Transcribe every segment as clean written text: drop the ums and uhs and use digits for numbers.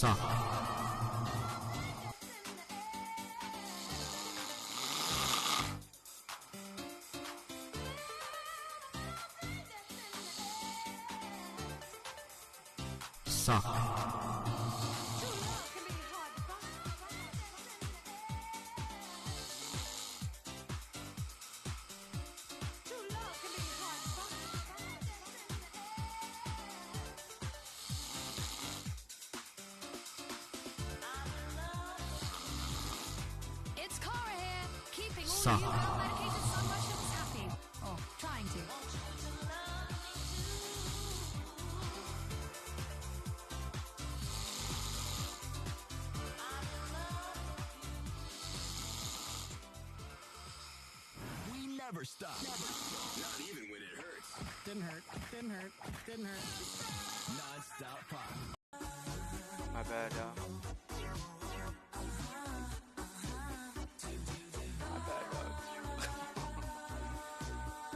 Suck. Suck. Suck. Medicated sun Russians happy. Or trying to. We never stop. Not even when it hurts. Didn't hurt. Didn't hurt. Didn't hurt. Non-stop pop. My bad, y'all.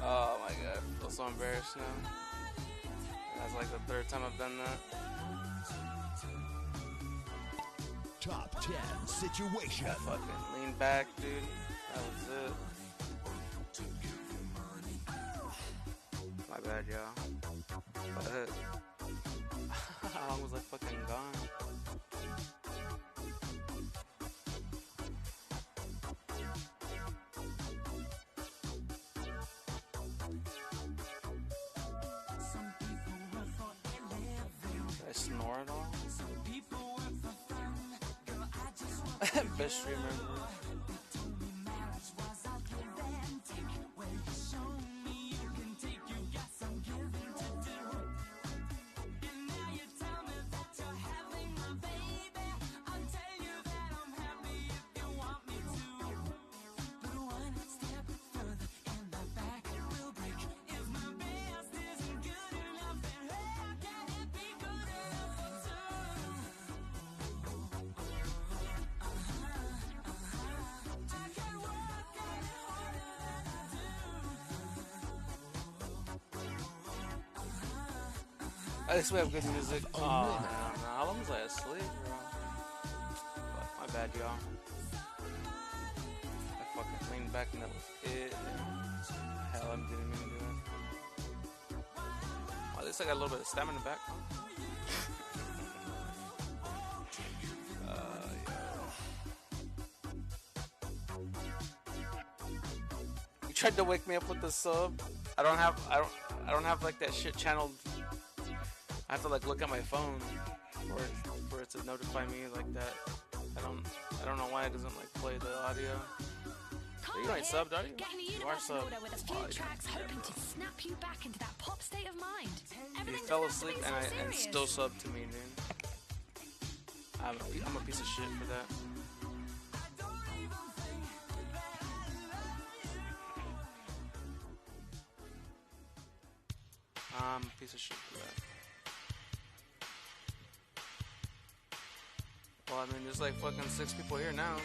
Oh my god, I feel so embarrassed now. That's like the third time I've done that. Top 10 situation. I fucking lean back, dude. That was it. My bad, y'all. But how long was I fucking gone? Did I snore at all? Best stream ever. At least we have good music. Oh, man. How long was I asleep, bro? But my bad, y'all. I fucking leaned back and that was it. Hell, I didn't even do that. Well, at least I got a little bit of stamina back. You tried to wake me up with the sub. I don't have like that shit channeled. I have to like look at my phone for it to notify me like that. I don't know why it doesn't like play the audio. You ain't subbed, are you? You are subbed. With a few tracks hoping to snap you back into that pop state of mind. You fell asleep and still subbed to me, dude. I'm a piece of shit for that. I'm a piece of shit for that. Well, I mean, there's like fucking 6 people here now.